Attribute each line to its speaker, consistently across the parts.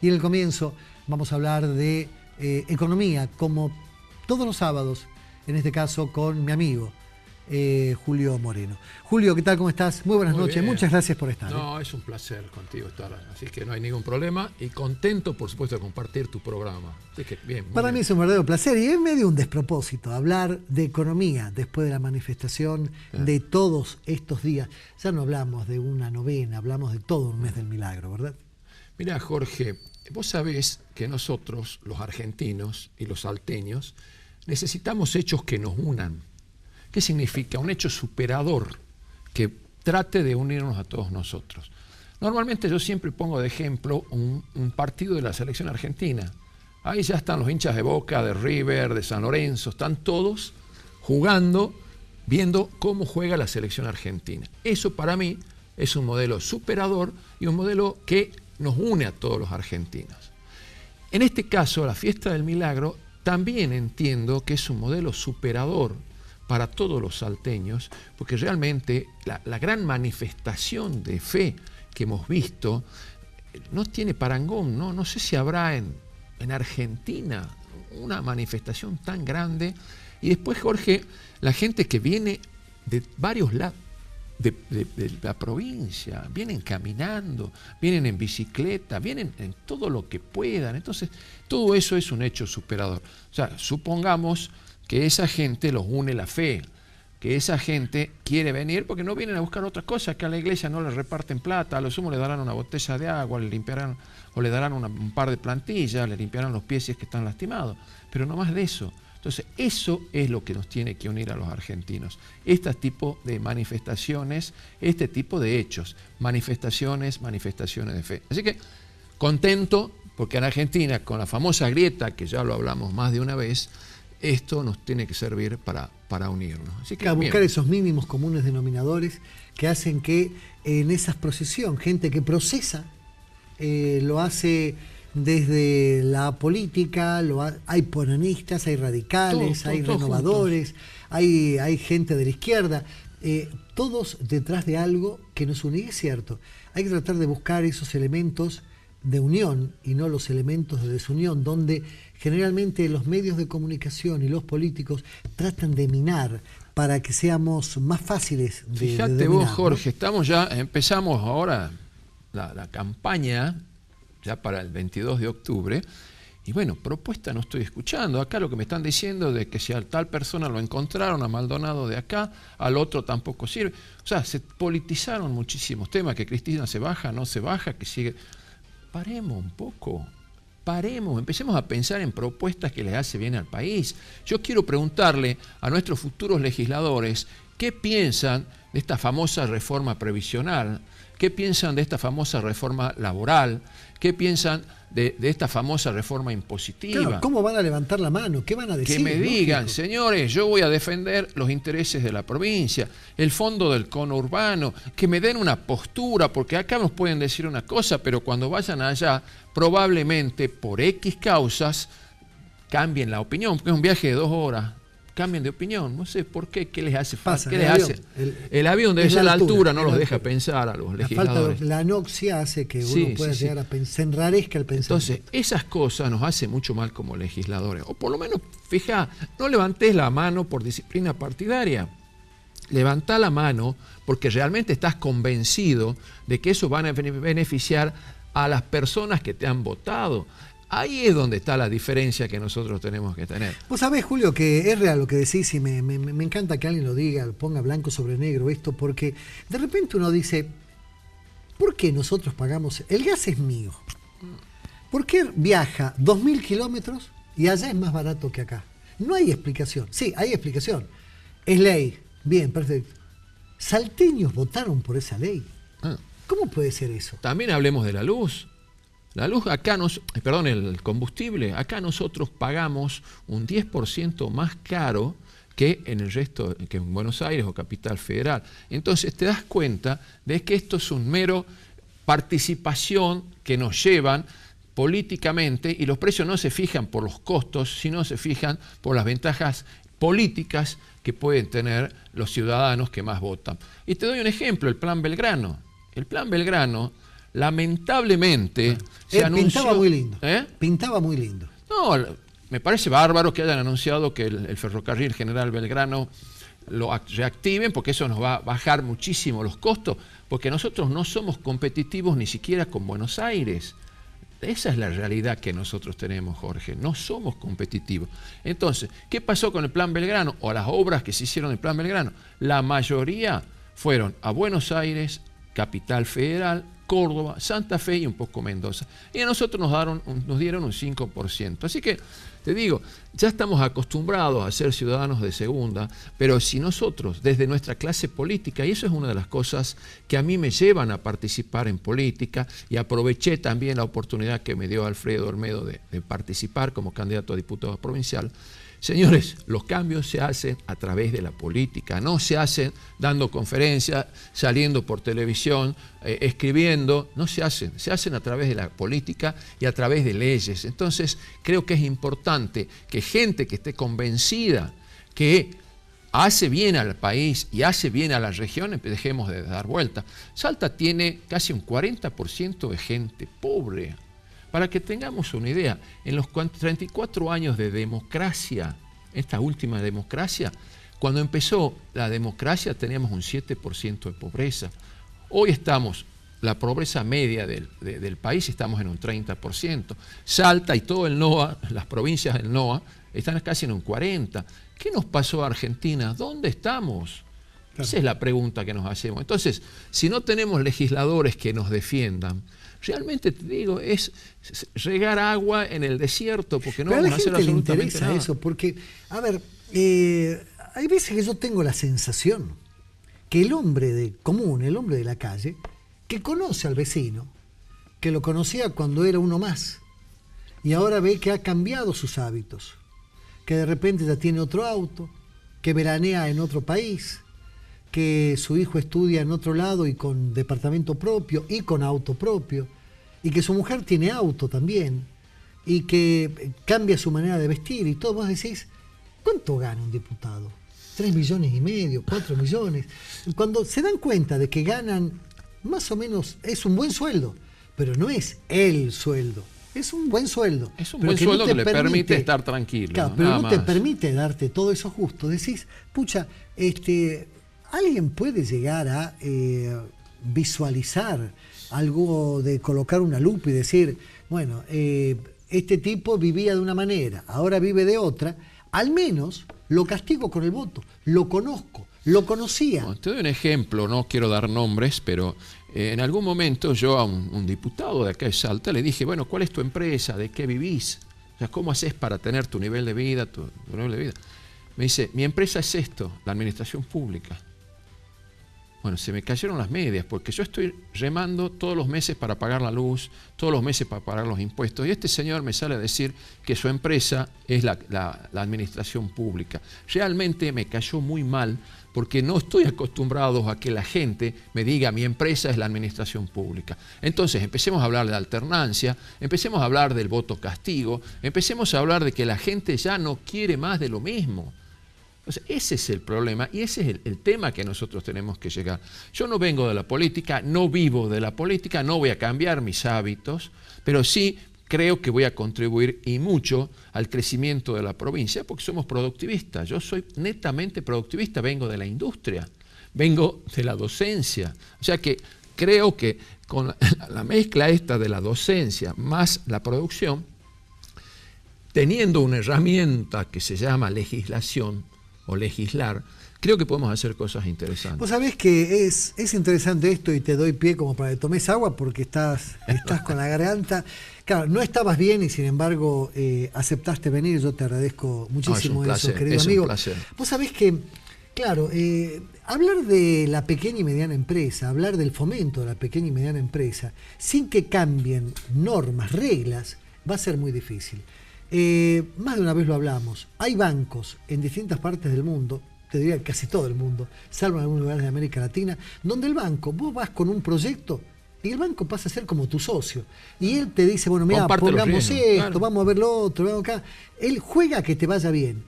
Speaker 1: Y en el comienzo vamos a hablar de economía, como todos los sábados, en este caso con mi amigo Julio Moreno. Julio, ¿qué tal? ¿Cómo estás? Muy buenas noches, muchas gracias por estar.
Speaker 2: No, es un placer contigo estar, así que no hay ningún problema y contento, por supuesto, de compartir tu programa. Así que bien.
Speaker 1: Para mí es un verdadero placer y es medio un despropósito hablar de economía después de la manifestación de todos estos días. Ya no hablamos de una novena, hablamos de todo un mes del milagro, ¿verdad?
Speaker 2: Mira, Jorge, vos sabés que nosotros, los argentinos y los salteños, necesitamos hechos que nos unan. ¿Qué significa? Un hecho superador que trate de unirnos a todos nosotros. Normalmente yo siempre pongo de ejemplo un partido de la selección argentina. Ahí ya están los hinchas de Boca, de River, de San Lorenzo, están todos jugando, viendo cómo juega la selección argentina. Eso para mí es un modelo superador y un modelo que nos une a todos los argentinos. En este caso, la Fiesta del Milagro, también entiendo que es un modelo superador para todos los salteños, porque realmente la gran manifestación de fe que hemos visto no tiene parangón, no sé si habrá en Argentina una manifestación tan grande. Y después, Jorge, la gente que viene de varios lados de la provincia, vienen caminando, vienen en bicicleta, vienen en todo lo que puedan. Entonces, todo eso es un hecho superador. O sea, supongamos que esa gente los une la fe, que esa gente quiere venir porque no vienen a buscar otra cosa, que a la iglesia no les reparten plata, a lo sumo le darán una botella de agua, le limpiarán o le darán un par de plantillas, le limpiarán los pies si es que están lastimados, pero no más de eso. Entonces, eso es lo que nos tiene que unir a los argentinos. Este tipo de manifestaciones, este tipo de hechos, manifestaciones de fe. Así que, contento, porque en Argentina, con la famosa grieta, que ya lo hablamos más de una vez, esto nos tiene que servir para unirnos. Así que,
Speaker 1: buscar esos mínimos comunes denominadores que hacen que en esas procesiones, gente que procesa, lo hace desde la política, hay peronistas, hay radicales, hay renovadores, hay gente de la izquierda, todos detrás de algo que nos une. Y es cierto, hay que tratar de buscar esos elementos de unión y no los elementos de desunión, donde generalmente los medios de comunicación y los políticos tratan de minar para que seamos más fáciles de
Speaker 2: Fíjate
Speaker 1: dominar,
Speaker 2: vos, Jorge,
Speaker 1: ¿no?
Speaker 2: empezamos ahora la campaña ya para el 22 de octubre, y bueno, propuesta no estoy escuchando. Acá lo que me están diciendo de que si a tal persona lo encontraron, a Maldonado de acá, al otro tampoco sirve. O sea, se politizaron muchísimos temas, que Cristina se baja, no se baja, que sigue. Paremos un poco, empecemos a pensar en propuestas que les hace bien al país. Yo quiero preguntarle a nuestros futuros legisladores qué piensan de esta famosa reforma previsional, qué piensan de esta famosa reforma laboral, qué piensan de esta famosa reforma impositiva.
Speaker 1: Claro, ¿cómo van a levantar la mano? ¿Qué van a decir?
Speaker 2: Que me digan, señores, yo voy a defender los intereses de la provincia, el fondo del conurbano, que me den una postura, porque acá nos pueden decir una cosa, pero cuando vayan allá, probablemente por X causas, cambien la opinión, porque es un viaje de 2 horas. Cambien de opinión, no sé por qué, ¿qué les hace falta? ¿Qué les hace? El avión debe ser a la altura, no los deja pensar a los legisladores.
Speaker 1: La anoxia hace que uno pueda llegar a pensar, se enrarezca el pensamiento.
Speaker 2: Entonces, esas cosas nos hacen mucho mal como legisladores. O por lo menos, fija, no levantes la mano por disciplina partidaria. Levantá la mano porque realmente estás convencido de que eso va a beneficiar a las personas que te han votado. Ahí es donde está la diferencia que nosotros tenemos que tener.
Speaker 1: Vos sabés, Julio, que es real lo que decís y me encanta que alguien lo diga, lo ponga blanco sobre negro esto, porque de repente uno dice, ¿por qué nosotros pagamos? El gas es mío. ¿Por qué viaja 2.000 kilómetros y allá es más barato que acá? No hay explicación. Sí, hay explicación. Es ley. Bien, perfecto. Salteños votaron por esa ley. ¿Cómo puede ser eso?
Speaker 2: También hablemos de la luz. La luz acá, el combustible, acá nosotros pagamos un 10% más caro que en el resto, que en Buenos Aires o Capital Federal. Entonces te das cuenta de que esto es un mero participación que nos llevan políticamente, y los precios no se fijan por los costos, sino se fijan por las ventajas políticas que pueden tener los ciudadanos que más votan. Y te doy un ejemplo, el Plan Belgrano. El Plan Belgrano Lamentablemente se anunció...
Speaker 1: Pintaba muy lindo.
Speaker 2: ¿Eh?
Speaker 1: Pintaba muy lindo.
Speaker 2: No, me parece bárbaro que hayan anunciado que el ferrocarril General Belgrano lo reactiven, porque eso nos va a bajar muchísimo los costos, porque nosotros no somos competitivos ni siquiera con Buenos Aires. Esa es la realidad que nosotros tenemos, Jorge. No somos competitivos. Entonces, ¿qué pasó con el Plan Belgrano o las obras que se hicieron en el Plan Belgrano? La mayoría fueron a Buenos Aires, Capital Federal, Córdoba, Santa Fe y un poco Mendoza. Y a nosotros nos dieron un 5%. Así que, te digo, ya estamos acostumbrados a ser ciudadanos de segunda, pero si nosotros, desde nuestra clase política, y eso es una de las cosas que a mí me llevan a participar en política, y aproveché también la oportunidad que me dio Alfredo Olmedo de participar como candidato a diputado provincial. Señores, los cambios se hacen a través de la política, no se hacen dando conferencias, saliendo por televisión, escribiendo, no se hacen a través de la política y a través de leyes. Entonces, creo que es importante que gente que esté convencida que hace bien al país y hace bien a las regiones, dejemos de dar vuelta. Salta tiene casi un 40% de gente pobre. Para que tengamos una idea, en los 34 años de democracia, esta última democracia, cuando empezó la democracia teníamos un 7% de pobreza. Hoy estamos, la pobreza media del país, estamos en un 30%. Salta y todo el NOA, las provincias del NOA, están casi en un 40%. ¿Qué nos pasó a Argentina? ¿Dónde estamos? Claro. Esa es la pregunta que nos hacemos. Entonces, si no tenemos legisladores que nos defiendan, realmente te digo, es regar agua en el desierto, porque no vamos a hacer absolutamente nada.
Speaker 1: Eso, porque, a ver, hay veces que yo tengo la sensación que el hombre común, el hombre de la calle, que conoce al vecino, que lo conocía cuando era uno más, y ahora ve que ha cambiado sus hábitos, que de repente ya tiene otro auto, que veranea en otro país, que su hijo estudia en otro lado y con departamento propio y con auto propio, y que su mujer tiene auto también, y que cambia su manera de vestir y todo. Vos decís, ¿cuánto gana un diputado? 3,5 millones, 4 millones. Cuando se dan cuenta de que ganan más o menos, es un buen sueldo, pero no es el sueldo. Es un buen sueldo.
Speaker 2: Es un buen sueldo que le permite estar tranquilo.
Speaker 1: Claro, pero no te permite darte todo eso justo. Decís, pucha, ¿alguien puede llegar a visualizar algo de colocar una lupa y decir, bueno, este tipo vivía de una manera, ahora vive de otra? Al menos lo castigo con el voto, lo conozco, lo conocía.
Speaker 2: Bueno, te doy un ejemplo, no quiero dar nombres, pero en algún momento yo a un diputado de acá de Salta le dije, bueno, ¿cuál es tu empresa? ¿De qué vivís? O sea, ¿cómo haces para tener tu nivel de vida, tu nivel de vida? Me dice, mi empresa es esto, la administración pública. Bueno, se me cayeron las medias, porque yo estoy remando todos los meses para pagar la luz, todos los meses para pagar los impuestos, y este señor me sale a decir que su empresa es la administración pública. Realmente me cayó muy mal, porque no estoy acostumbrado a que la gente me diga mi empresa es la administración pública. Entonces empecemos a hablar de alternancia, empecemos a hablar del voto castigo, empecemos a hablar de que la gente ya no quiere más de lo mismo. O sea, ese es el problema y ese es el tema que nosotros tenemos que llegar. Yo no vengo de la política, no vivo de la política, no voy a cambiar mis hábitos, pero sí creo que voy a contribuir y mucho al crecimiento de la provincia porque somos productivistas. Yo soy netamente productivista, vengo de la industria, vengo de la docencia. O sea que creo que con la mezcla esta de la docencia más la producción, teniendo una herramienta que se llama legislación, o legislar, creo que podemos hacer cosas interesantes.
Speaker 1: Vos sabés que es interesante esto y te doy pie como para que tomes agua porque estás con la garganta. Claro, no estabas bien y sin embargo aceptaste venir. Yo te agradezco muchísimo eso, querido amigo.
Speaker 2: Un placer.
Speaker 1: Vos sabés que, claro, hablar de la pequeña y mediana empresa, hablar del fomento de la pequeña y mediana empresa, sin que cambien normas, reglas, va a ser muy difícil. Más de una vez lo hablamos, hay bancos en distintas partes del mundo, te diría casi todo el mundo, salvo en algunos lugares de América Latina, donde el banco, vos vas con un proyecto y el banco pasa a ser como tu socio. Y él te dice, bueno, mira, pongamos esto, claro, vamos a ver lo otro, vamos acá. Él juega a que te vaya bien.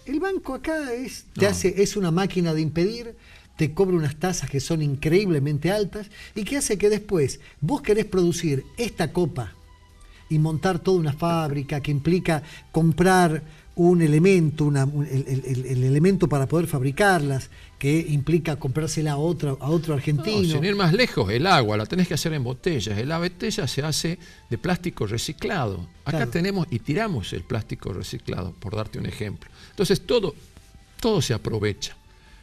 Speaker 1: El banco acá es una máquina de impedir, te cobra unas tasas que son increíblemente altas y que hace que después vos querés producir esta copa y montar toda una fábrica que implica comprar un elemento, el elemento para poder fabricarlas, que implica comprársela a otro argentino.
Speaker 2: No, sin ir más lejos, el agua la tenés que hacer en botellas. La botella se hace de plástico reciclado. Acá
Speaker 1: claro.
Speaker 2: tenemos y tiramos el plástico reciclado, por darte un ejemplo. Entonces todo se aprovecha.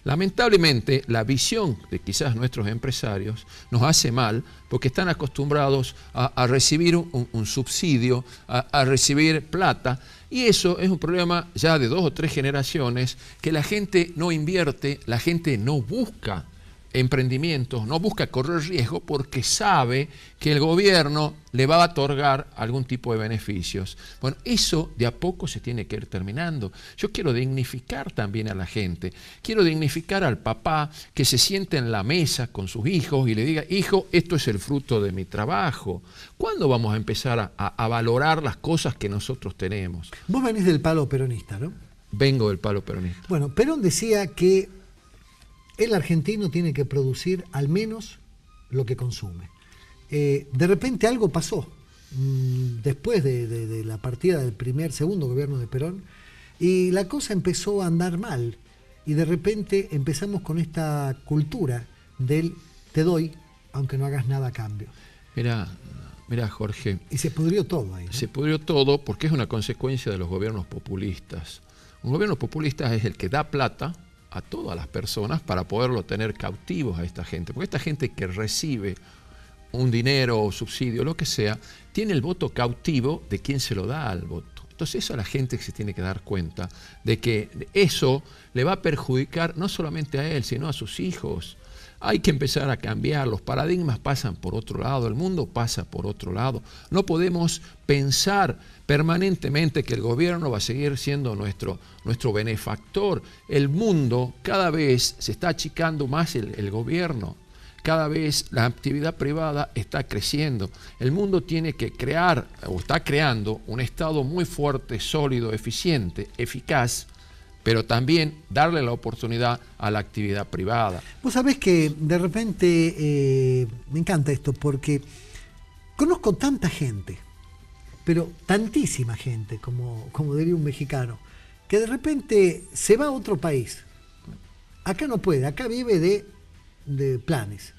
Speaker 2: Lamentablemente, la visión de quizás nuestros empresarios nos hace mal porque están acostumbrados a recibir un subsidio, a recibir plata, y eso es un problema ya de 2 o 3 generaciones, que la gente no invierte, la gente no busca emprendimientos, no busca correr riesgo porque sabe que el gobierno le va a otorgar algún tipo de beneficios. Bueno, eso de a poco se tiene que ir terminando. Yo quiero dignificar también a la gente, quiero dignificar al papá que se siente en la mesa con sus hijos y le diga: hijo, esto es el fruto de mi trabajo. ¿Cuándo vamos a empezar a valorar las cosas que nosotros tenemos?
Speaker 1: Vos venís del palo peronista, ¿no?
Speaker 2: Vengo del palo peronista.
Speaker 1: Bueno, Perón decía que el argentino tiene que producir al menos lo que consume. De repente algo pasó después de la partida del segundo gobierno de Perón, y la cosa empezó a andar mal. Y de repente empezamos con esta cultura del te doy, aunque no hagas nada a cambio.
Speaker 2: Mira, Jorge.
Speaker 1: Y se pudrió todo ahí, ¿no?
Speaker 2: Se pudrió todo porque es una consecuencia de los gobiernos populistas. Un gobierno populista es el que da plata a todas las personas para poderlo tener cautivos a esta gente. Porque esta gente que recibe un dinero o subsidio, lo que sea, tiene el voto cautivo de quien se lo da al voto. Entonces eso a la gente se tiene que dar cuenta de que eso le va a perjudicar no solamente a él, sino a sus hijos. Hay que empezar a cambiar, los paradigmas pasan por otro lado, el mundo pasa por otro lado. No podemos pensar permanentemente que el gobierno va a seguir siendo nuestro benefactor. El mundo cada vez se está achicando más el gobierno, cada vez la actividad privada está creciendo. El mundo tiene que crear, o está creando, un Estado muy fuerte, sólido, eficiente, eficaz, pero también darle la oportunidad a la actividad privada.
Speaker 1: Vos sabés que de repente me encanta esto porque conozco tanta gente, pero tantísima gente, como diría un mexicano, que de repente se va a otro país. Acá no puede, acá vive de planes.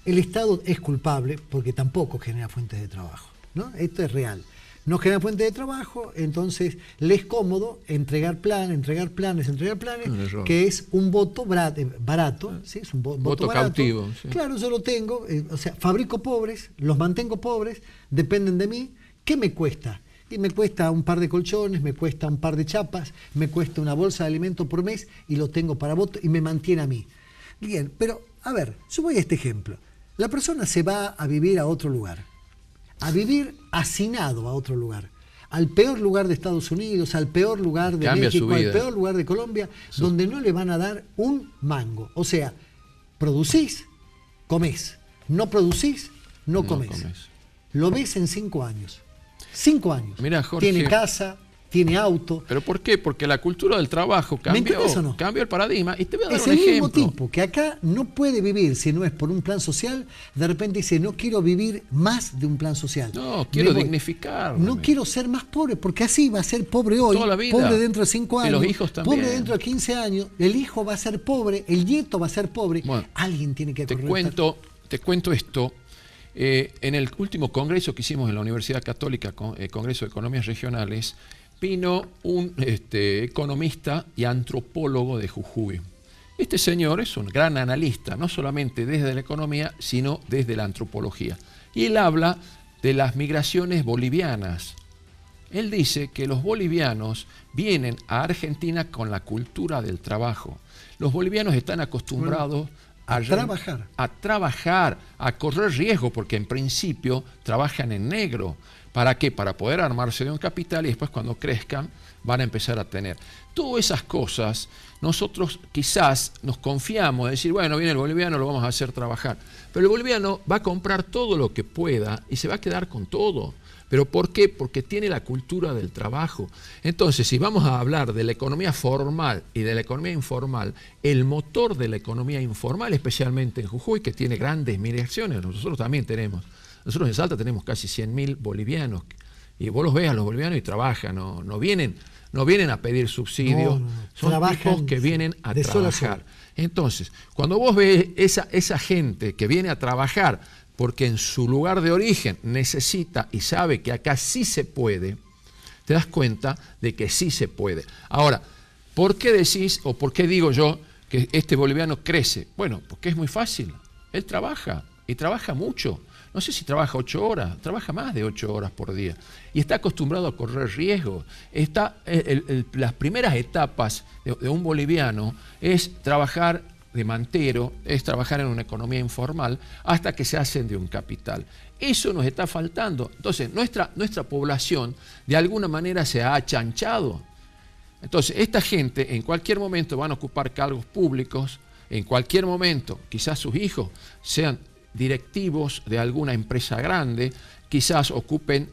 Speaker 1: El Estado es culpable porque tampoco genera fuentes de trabajo, ¿no? Esto es real. No genera fuentes de trabajo, entonces le es cómodo entregar planes, que es un voto barato, ¿sí? Es un voto barato.
Speaker 2: Cautivo. Sí.
Speaker 1: Claro, yo lo tengo, o sea, fabrico pobres, los mantengo pobres, dependen de mí. ¿Qué me cuesta? Y me cuesta un par de colchones, me cuesta un par de chapas, me cuesta una bolsa de alimento por mes y lo tengo para voto y me mantiene a mí. Bien, pero a ver, yo voy a este ejemplo. La persona se va a vivir a otro lugar, a vivir hacinado a otro lugar, al peor lugar de Estados Unidos, al peor lugar de México, al peor lugar de Colombia, donde no le van a dar un mango. O sea, producís, comés. No producís, no comés. Lo ves en 5 años. 5 años.
Speaker 2: Mirá, Jorge,
Speaker 1: tiene casa, tiene auto.
Speaker 2: ¿Pero por qué? Porque la cultura del trabajo cambió,
Speaker 1: no?
Speaker 2: Cambió el paradigma. Y te voy a dar
Speaker 1: es
Speaker 2: un
Speaker 1: el
Speaker 2: ejemplo.
Speaker 1: mismo tipo que acá no puede vivir si no es por un plan social. De repente dice, no quiero vivir más de un plan social.
Speaker 2: No, quiero dignificarme.
Speaker 1: No quiero ser más pobre, porque así va a ser pobre hoy,
Speaker 2: toda la vida.
Speaker 1: Pobre dentro de 5 años,
Speaker 2: y los hijos también.
Speaker 1: Pobre dentro de 15 años, el hijo va a ser pobre, el nieto va a ser pobre.
Speaker 2: Bueno,
Speaker 1: alguien tiene que
Speaker 2: correr. Te cuento esto. En el último congreso que hicimos en la Universidad Católica, Congreso de Economías Regionales, vino un economista y antropólogo de Jujuy. Este señor es un gran analista, no solamente desde la economía, sino desde la antropología. Y él habla de las migraciones bolivianas. Él dice que los bolivianos vienen a Argentina con la cultura del trabajo. Los bolivianos están acostumbrados a trabajar, a correr riesgo, porque en principio trabajan en negro. ¿Para qué? Para poder armarse de un capital y después cuando crezcan van a empezar a tener. Todas esas cosas nosotros quizás nos confiamos de decir, bueno, viene el boliviano, lo vamos a hacer trabajar. Pero el boliviano va a comprar todo lo que pueda y se va a quedar con todo. ¿Pero por qué? Porque tiene la cultura del trabajo. Entonces, si vamos a hablar de la economía formal y de la economía informal, el motor de la economía informal, especialmente en Jujuy, que tiene grandes migraciones, nosotros también tenemos. Nosotros en Salta tenemos casi 100.000 bolivianos. Y vos los ves a los bolivianos y trabajan, no vienen a pedir subsidios, son tipos que vienen a trabajar. Entonces, cuando vos ves esa gente que viene a trabajar porque en su lugar de origen necesita y sabe que acá sí se puede, te das cuenta de que sí se puede. Ahora, ¿por qué decís o por qué digo yo que este boliviano crece? Bueno, porque es muy fácil. Él trabaja y trabaja mucho. No sé si trabaja 8 horas, trabaja más de 8 horas por día. Y está acostumbrado a correr riesgos. Las primeras etapas de un boliviano es trabajar de mantero, es trabajar en una economía informal, hasta que se hacen de un capital. Eso nos está faltando. Entonces, nuestra población de alguna manera se ha achanchado. Entonces, esta gente en cualquier momento van a ocupar cargos públicos, en cualquier momento quizás sus hijos sean directivos de alguna empresa grande, quizás ocupen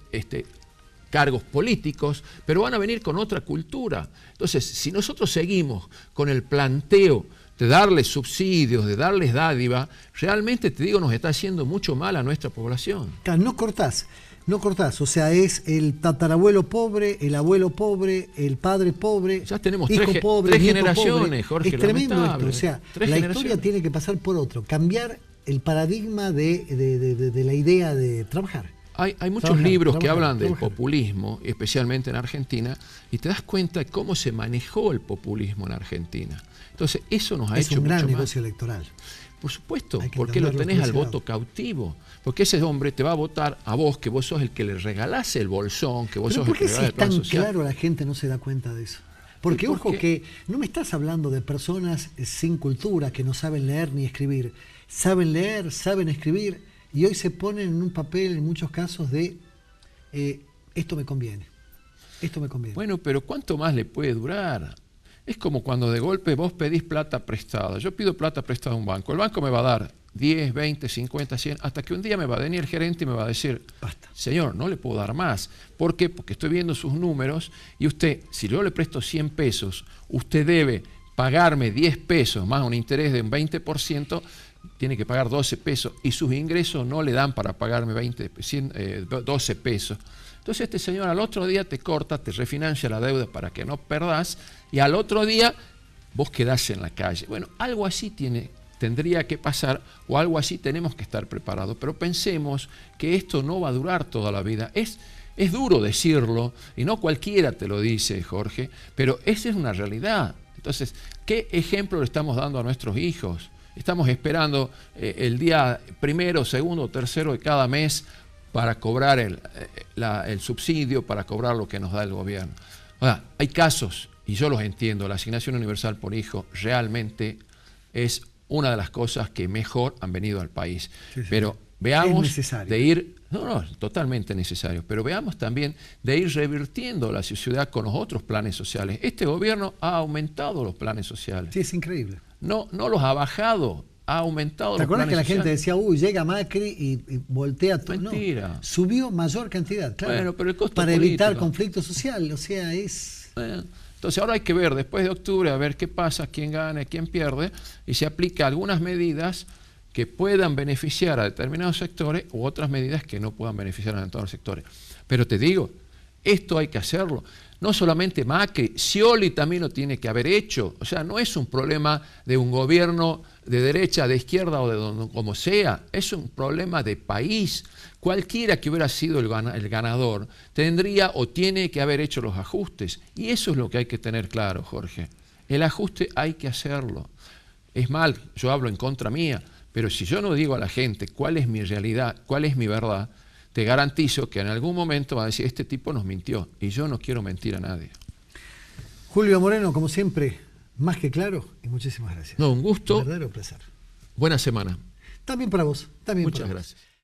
Speaker 2: cargos políticos, pero van a venir con otra cultura. Entonces, si nosotros seguimos con el planteo de darles subsidios, de darles dádiva, realmente te digo, nos está haciendo mucho mal a nuestra población.
Speaker 1: No cortás, o sea, es el tatarabuelo pobre, el abuelo pobre, el padre pobre,
Speaker 2: ya tenemos
Speaker 1: hijo pobre,
Speaker 2: tres
Speaker 1: nieto
Speaker 2: generaciones,
Speaker 1: pobre.
Speaker 2: Jorge,
Speaker 1: es tremendo esto, o sea, la historia tiene que pasar por otro, cambiar el paradigma de la idea de trabajar.
Speaker 2: Hay muchos libros que hablan del populismo, especialmente en Argentina, y te das cuenta de cómo se manejó el populismo en Argentina. Entonces, eso nos ha hecho mucho mal.
Speaker 1: Es un gran negocio electoral.
Speaker 2: Por supuesto, porque lo tenés al voto cautivo. Porque ese hombre te va a votar a vos, que vos sos el que le regalás el bolsón, que vos sos el que le regalás el plan social.
Speaker 1: ¿Por qué si es tan claro la gente no se da cuenta de eso? Porque, ojo, que no me estás hablando de personas sin cultura, que no saben leer ni escribir. Saben leer, saben escribir, y hoy se ponen en un papel, en muchos casos, de esto me conviene, esto me conviene.
Speaker 2: Bueno, pero ¿cuánto más le puede durar? Es como cuando de golpe vos pedís plata prestada. Yo pido plata prestada a un banco. El banco me va a dar 10, 20, 50, 100, hasta que un día me va a venir el gerente y me va a decir, basta, señor, no le puedo dar más. ¿Por qué? Porque estoy viendo sus números y usted, si yo le presto 100 pesos, usted debe pagarme 10 pesos más un interés de un 20%, tiene que pagar 12 pesos y sus ingresos no le dan para pagarme 12 pesos. Entonces este señor al otro día te corta, te refinancia la deuda para que no perdás y al otro día vos quedás en la calle. Bueno, algo así tendría que pasar o algo así tenemos que estar preparados, pero pensemos que esto no va a durar toda la vida. Es duro decirlo y no cualquiera te lo dice, Jorge, pero esa es una realidad. Entonces, ¿qué ejemplo le estamos dando a nuestros hijos? Estamos esperando el día 1º, 2º, 3º de cada mes para cobrar el subsidio, para cobrar lo que nos da el gobierno. Ahora, hay casos, y yo los entiendo, la asignación universal por hijo realmente es una de las cosas que mejor han venido al país. Sí, sí. Pero veamos de ir, totalmente necesario, pero veamos también de ir revirtiendo la sociedad con los otros planes sociales. Este gobierno ha aumentado los planes sociales.
Speaker 1: Sí, es increíble.
Speaker 2: No los ha bajado, ha aumentado los planes sociales. ¿Te
Speaker 1: acuerdas que la gente decía, llega Macri y voltea todo?
Speaker 2: Mentira.
Speaker 1: No, subió mayor cantidad, claro.
Speaker 2: Bueno, pero el costo
Speaker 1: para
Speaker 2: político.
Speaker 1: Evitar conflicto social, o sea, es...
Speaker 2: Bueno, entonces ahora hay que ver, después de octubre, a ver qué pasa, quién gana, quién pierde, y se aplica algunas medidas que puedan beneficiar a determinados sectores u otras medidas que no puedan beneficiar a determinados sectores. Pero te digo, esto hay que hacerlo. No solamente Macri, Scioli también lo tiene que haber hecho. O sea, no es un problema de un gobierno de derecha, de izquierda o de donde, como sea. Es un problema de país. Cualquiera que hubiera sido el ganador tendría o tiene que haber hecho los ajustes. Y eso es lo que hay que tener claro, Jorge. El ajuste hay que hacerlo. Es mal, yo hablo en contra mía, pero si yo no digo a la gente cuál es mi realidad, cuál es mi verdad, te garantizo que en algún momento va a decir, este tipo nos mintió, y yo no quiero mentir a nadie.
Speaker 1: Julio Moreno, como siempre, más que claro, y muchísimas gracias.
Speaker 2: No, un gusto.
Speaker 1: Un verdadero placer.
Speaker 2: Buena semana.
Speaker 1: También para vos. También
Speaker 2: Muchas
Speaker 1: para vos.
Speaker 2: gracias.